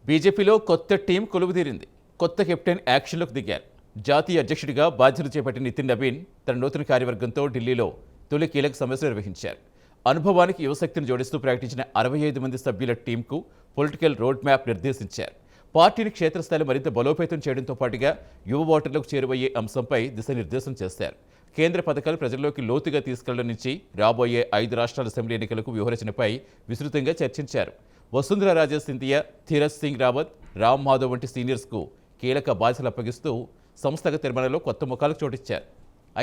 బీజేపీలో కొత్త టీం కొలువుదీరింది. కొత్త కెప్టెన్ యాక్షన్లోకి దిగారు. జాతీయ అధ్యక్షుడిగా బాధ్యతలు చేపట్టిన నితిన్ నబీన్ తన నూతన కార్యవర్గంతో ఢిల్లీలో తొలి కీలక సమావేశం నిర్వహించారు. అనుభవానికి యువశక్తిని జోడిస్తూ ప్రకటించిన 65 మంది సభ్యుల టీంకు పొలిటికల్ రోడ్ మ్యాప్ నిర్దేశించారు. పార్టీని క్షేత్రస్థాయిలో మరింత బలోపేతం చేయడంతో పాటుగా యువ ఓటర్లకు చేరువయ్యే అంశంపై దిశానిర్దేశం చేశారు. కేంద్ర పథకాలు ప్రజల్లోకి లోతుగా తీసుకెళ్లడం నుంచి రాబోయే 5 రాష్ట్రాల అసెంబ్లీ ఎన్నికలకు వ్యూహరచనపై విస్తృతంగా చర్చించారు. వసుంధరా రాజే సింధియా, ధీరజ్ సింగ్ రావత్, రామ్ మాధవ్ వంటి సీనియర్స్కు కీలక బాధ్యతలు అప్పగిస్తూ సంస్థాగత నిర్మాణంలో కొత్త ముఖాలకు చోటిచ్చారు.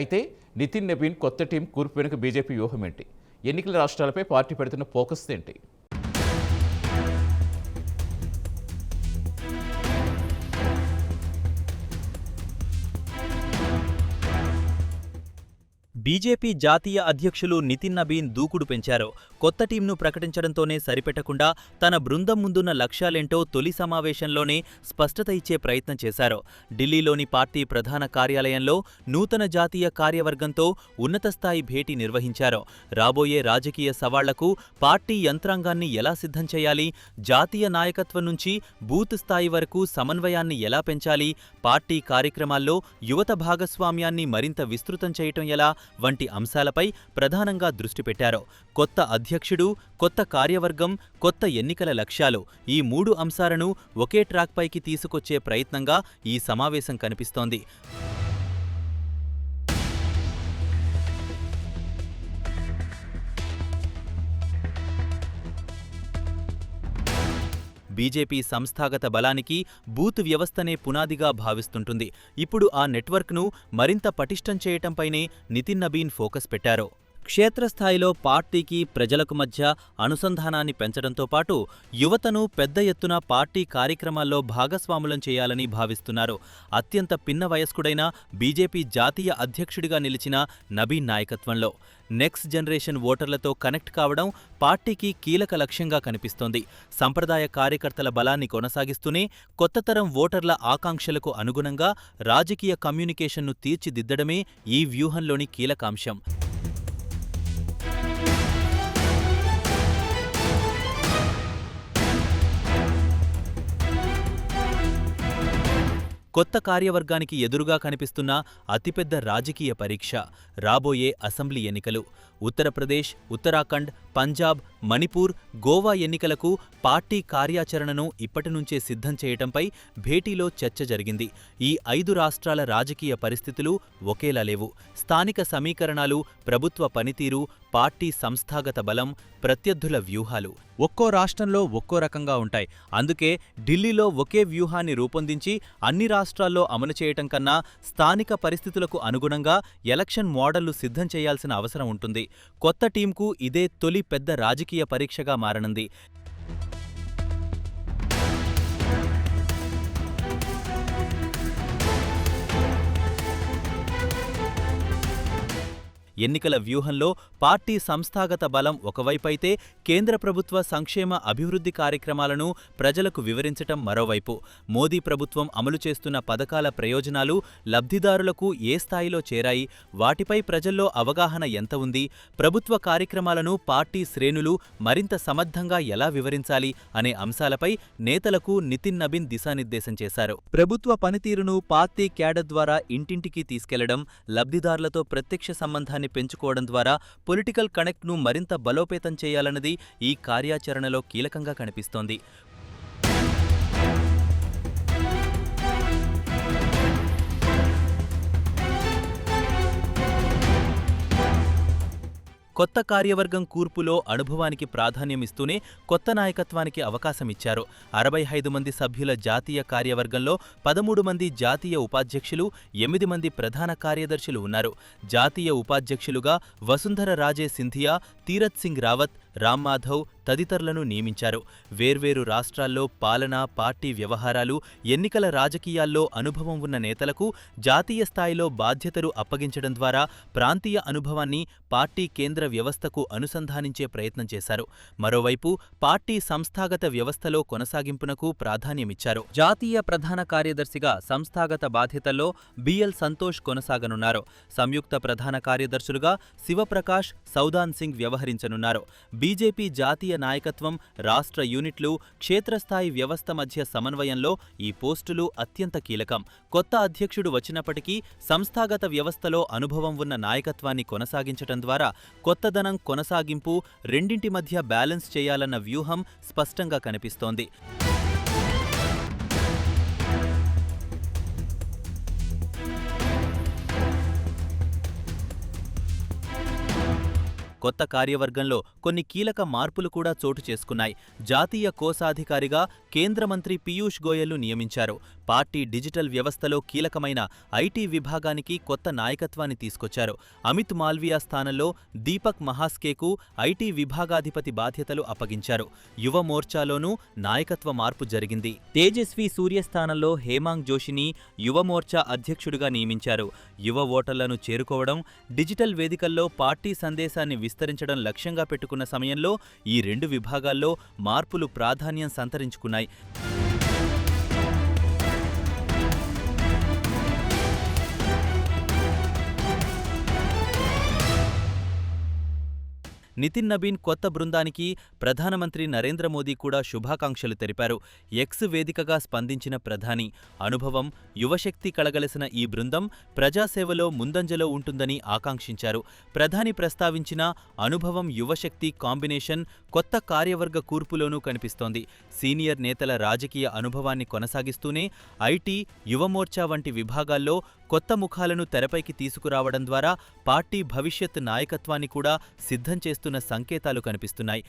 అయితే నితిన్ నబీన్ కొత్త టీం కూర్పు వెనుక బీజేపీ వ్యూహం ఏంటి? ఎన్నికల రాష్ట్రాలపై పార్టీ పెడుతున్న ఫోకస్ ఏంటి? బీజేపీ జాతీయ అధ్యక్షులు నితిన్ నబీన్ దూకుడు పెంచారు. కొత్త టీంను ప్రకటించడంతోనే సరిపెట్టకుండా తన బృందం ముందున్న లక్ష్యాలేంటో తొలి సమావేశంలోనే స్పష్టత ఇచ్చే ప్రయత్నం చేశారు. ఢిల్లీలోని పార్టీ ప్రధాన కార్యాలయంలో నూతన జాతీయ కార్యవర్గంతో ఉన్నతస్థాయి భేటీ నిర్వహించారు. రాబోయే రాజకీయ సవాళ్లకు పార్టీ యంత్రాంగాన్ని ఎలా సిద్ధం చేయాలి, జాతీయ నాయకత్వం నుంచి బూత్ స్థాయి వరకు సమన్వయాన్ని ఎలా పెంచాలి, పార్టీ కార్యక్రమాల్లో యువత భాగస్వామ్యాన్ని మరింత విస్తృతం చేయటం ఎలా వంటి అంశాలపై ప్రధానంగా దృష్టి పెట్టారు. కొత్త అధ్యక్షుడు, కొత్త కార్యవర్గం, కొత్త ఎన్నికల లక్ష్యాలు ఈ 3 అంశాలను ఒకే ట్రాక్ పైకి తీసుకొచ్చే ప్రయత్నంగా ఈ సమావేశం కనిపిస్తోంది. బీజేపీ సంస్థాగత బలానికి బూత్ వ్యవస్థనే పునాదిగా భావిస్తుంటుంది. ఇప్పుడు ఆ నెట్వర్క్ను మరింత పటిష్టం చేయటంపైనే నితిన్ నబీన్ ఫోకస్ పెట్టారు. క్షేత్రస్థాయిలో పార్టీకి ప్రజలకు మధ్య అనుసంధానాన్ని పెంచడంతో పాటు యువతను పెద్ద ఎత్తున పార్టీ కార్యక్రమాల్లో భాగస్వాములం చేయాలని భావిస్తున్నారు. అత్యంత పిన్న వయస్కుడైన బీజేపీ జాతీయ అధ్యక్షుడిగా నిలిచిన నబీన్ నాయకత్వంలో నెక్స్ట్ జనరేషన్ ఓటర్లతో కనెక్ట్ కావడం పార్టీకి కీలక లక్ష్యంగా కనిపిస్తోంది. సంప్రదాయ కార్యకర్తల బలాన్ని కొనసాగిస్తూనే కొత్త తరం ఓటర్ల ఆకాంక్షలకు అనుగుణంగా రాజకీయ కమ్యూనికేషన్ను తీర్చిదిద్దడమే ఈ వ్యూహంలోని కీలకాంశం. కొత్త కార్యవర్గానికి ఎదురుగా కనిపిస్తున్న అతిపెద్ద రాజకీయ పరీక్ష రాబోయే అసెంబ్లీ ఎన్నికలు. ఉత్తరప్రదేశ్, ఉత్తరాఖండ్, పంజాబ్, మణిపూర్, గోవా ఎన్నికలకు పార్టీ కార్యాచరణను ఇప్పటినుంచే సిద్ధం చేయటంపై భేటీలో చర్చ జరిగింది. ఈ 5 రాష్ట్రాల రాజకీయ పరిస్థితులు ఒకేలా లేవు. స్థానిక సమీకరణాలు, ప్రభుత్వ పనితీరు, పార్టీ సంస్థాగత బలం, ప్రత్యర్థుల వ్యూహాలు ఒక్కో రాష్ట్రంలో ఒక్కో రకంగా ఉంటాయి. అందుకే ఢిల్లీలో ఒకే వ్యూహాన్ని రూపొందించి అన్ని రాష్ట్రాల్లో అమలు చేయటం కన్నా స్థానిక పరిస్థితులకు అనుగుణంగా ఎలక్షన్ మోడళ్లు సిద్ధం చేయాల్సిన అవసరం ఉంటుంది. కొత్త టీంకు ఇదే తొలి పెద్ద రాజకీయ పరీక్షగా మారనుంది. ఎన్నికల వ్యూహంలో పార్టీ సంస్థాగత బలం ఒకవైపైతే కేంద్ర ప్రభుత్వ సంక్షేమ అభివృద్ధి కార్యక్రమాలను ప్రజలకు వివరించటం మరోవైపు. మోదీ ప్రభుత్వం అమలు చేస్తున్న పథకాల ప్రయోజనాలు లబ్ధిదారులకు ఏ స్థాయిలో చేరాయి, వాటిపై ప్రజల్లో అవగాహన ఎంత ఉంది, ప్రభుత్వ కార్యక్రమాలను పార్టీ శ్రేణులు మరింత సమర్థంగా ఎలా వివరించాలి అనే అంశాలపై నేతలకు నితిన్ నబీన్ దిశానిర్దేశం చేశారు. ప్రభుత్వ పనితీరును పార్టీ క్యాడర్ ద్వారా ఇంటింటికి తీసుకెళ్లడం, లబ్ధిదారులతో ప్రత్యక్ష సంబంధాన్ని పెంచుకోవడం ద్వారా పొలిటికల్ కనెక్ట్ను మరింత బలోపేతం చేయాలన్నది ఈ కార్యాచరణలో కీలకంగా కనిపిస్తోంది. కొత్త కార్యవర్గం కూర్పులో అనుభవానికి ప్రాధాన్యమిస్తూనే కొత్త నాయకత్వానికి అవకాశమిచ్చారు. 65 మంది సభ్యుల జాతీయ కార్యవర్గంలో 13 మంది జాతీయ ఉపాధ్యక్షులు, 8 మంది ప్రధాన కార్యదర్శులు ఉన్నారు. జాతీయ ఉపాధ్యక్షులుగా వసుంధర రాజే సింధియా, ధీరజ్ సింగ్ రావత్, రామ్ మాధవ్ తదితరులను నియమించారు. వేర్వేరు రాష్ట్రాల్లో పాలన, పార్టీ వ్యవహారాలు, ఎన్నికల రాజకీయాల్లో అనుభవం ఉన్న నేతలకు జాతీయ స్థాయిలో బాధ్యతలు అప్పగించడం ద్వారా ప్రాంతీయ అనుభవాన్ని పార్టీ కేంద్ర వ్యవస్థకు అనుసంధానించే ప్రయత్నం చేశారు. మరోవైపు పార్టీ సంస్థాగత వ్యవస్థలో కొనసాగింపునకు ప్రాధాన్యమిచ్చారు. జాతీయ ప్రధాన కార్యదర్శిగా సంస్థాగత బాధ్యతల్లో బిఎల్ సంతోష్ కొనసాగనున్నారు. సంయుక్త ప్రధాన కార్యదర్శులుగా శివప్రకాష్, సౌదాన్ సింగ్ వ్యవహరించనున్నారు. బీజేపీ జాతీయ నాయకత్వం, రాష్ట్ర యూనిట్లు, క్షేత్రస్థాయి వ్యవస్థ మధ్య సమన్వయంలో ఈ పోస్టులు అత్యంత కీలకం. కొత్త అధ్యక్షుడు వచ్చినప్పటికీ సంస్థాగత వ్యవస్థలో అనుభవం ఉన్న నాయకత్వాన్ని కొనసాగించటం ద్వారా కొత్తదనం, కొనసాగింపు రెండింటి మధ్య బ్యాలెన్స్ చేయాలన్న వ్యూహం స్పష్టంగా కనిపిస్తోంది. కొత్త కార్యవర్గంలో కొన్ని కీలక మార్పులు కూడా చోటు చేసుకున్నాయి. జాతీయ కోశాధికారిగా కేంద్ర మంత్రి పీయూష్ గోయల్ను నియమించారు. పార్టీ డిజిటల్ వ్యవస్థలో కీలకమైన ఐటీ విభాగానికి కొత్త నాయకత్వాన్ని తీసుకొచ్చారు. అమిత్ మాల్వియా స్థానంలో దీపక్ మహాస్కేకు ఐటీ విభాగాధిపతి బాధ్యతలు అప్పగించారు. యువ మోర్చాలోనూ నాయకత్వ మార్పు జరిగింది. తేజస్వి సూర్య స్థానంలో హేమాంగ్ జోషిని యువ మోర్చా అధ్యక్షుడిగా నియమించారు. యువ ఓటర్లను చేరుకోవడం, డిజిటల్ వేదికల్లో పార్టీ సందేశాన్ని విస్తరించడం లక్ష్యంగా పెట్టుకున్న సమయంలో ఈ రెండు విభాగాల్లో మార్పులు ప్రాధాన్యం సంతరించుకున్నాయి. నితిన్ నబీన్ కొత్త బృందానికి ప్రధానమంత్రి నరేంద్ర మోదీ కూడా శుభాకాంక్షలు తెలిపారు. ఎక్స్ వేదికగా స్పందించిన ప్రధాని, అనుభవం, యువశక్తి కలగలిసిన ఈ బృందం ప్రజాసేవలో ముందంజలో ఉంటుందని ఆకాంక్షించారు. ప్రధాని ప్రస్తావించిన అనుభవం, యువశక్తి కాంబినేషన్ కొత్త కార్యవర్గ కూర్పులోనూ కనిపిస్తోంది. సీనియర్ నేతల రాజకీయ అనుభవాన్ని కొనసాగిస్తూనే ఐటీ, యువమోర్చా వంటి విభాగాల్లో కొత్త ముఖాలను తెరపైకి తీసుకురావడం ద్వారా పార్టీ భవిష్యత్ నాయకత్వాన్ని కూడా సిద్ధం చేస్తున్న సంకేతాలు కనిపిస్తున్నాయి.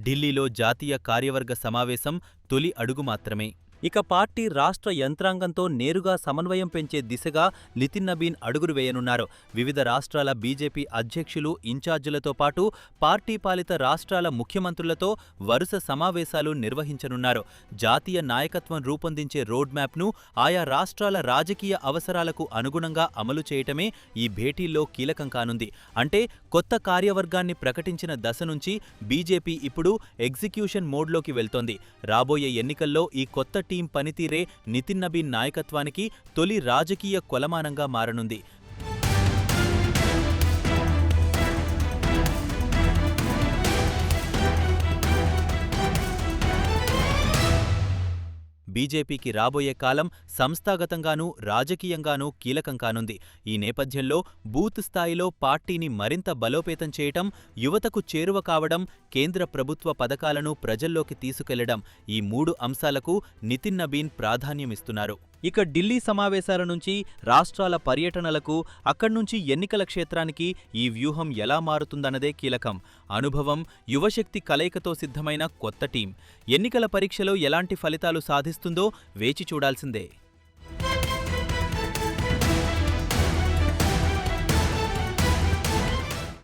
ఢిల్లీలో జాతీయ కార్యవర్గ సమావేశం తొలి అడుగు మాత్రమే. ఇక పార్టీ రాష్ట్ర యంత్రాంగంతో నేరుగా సమన్వయం పెంచే దిశగా నితిన్ నబీన్ అడుగులు వేయనున్నారు. వివిధ రాష్ట్రాల బీజేపీ అధ్యక్షులు, ఇన్ఛార్జీలతో పాటు పార్టీ పాలిత రాష్ట్రాల ముఖ్యమంత్రులతో వరుస సమావేశాలు నిర్వహించనున్నారు. జాతీయ నాయకత్వం రూపొందించే రోడ్ మ్యాప్ను ఆయా రాష్ట్రాల రాజకీయ అవసరాలకు అనుగుణంగా అమలు చేయటమే ఈ భేటీల్లో కీలకం కానుంది. అంటే కొత్త కార్యవర్గాన్ని ప్రకటించిన దశ నుంచి బీజేపీ ఇప్పుడు ఎగ్జిక్యూషన్ మోడ్లోకి వెళ్తోంది. రాబోయే ఎన్నికల్లో ఈ కొత్త టీం పనితీరే నితిన్ నబీన్ నాయకత్వానికి తొలి రాజకీయ కొలమానంగా మారనుంది. బీజేపీకి రాబోయే కాలం సంస్థాగతంగానూ రాజకీయంగానూ కీలకం కానుంది. ఈ నేపథ్యంలో బూత్ స్థాయిలో పార్టీని మరింత బలోపేతం చేయటం, యువతకు చేరువ కావడం, కేంద్ర ప్రభుత్వ పథకాలను ప్రజల్లోకి తీసుకెళ్లడం, ఈ 3 అంశాలకు నితిన్ నబీన్ ప్రాధాన్యమిస్తున్నారు. ఇక ఢిల్లీ సమావేశాల నుంచి రాష్ట్రాల పర్యటనలకు, అక్కడ్నుంచి ఎన్నికల క్షేత్రానికి ఈ వ్యూహం ఎలా మారుతుందన్నదే కీలకం. అనుభవం, యువశక్తి కలయికతో సిద్ధమైన కొత్త టీం ఎన్నికల పరీక్షలో ఎలాంటి ఫలితాలు సాధిస్తుందో వేచి చూడాల్సిందే.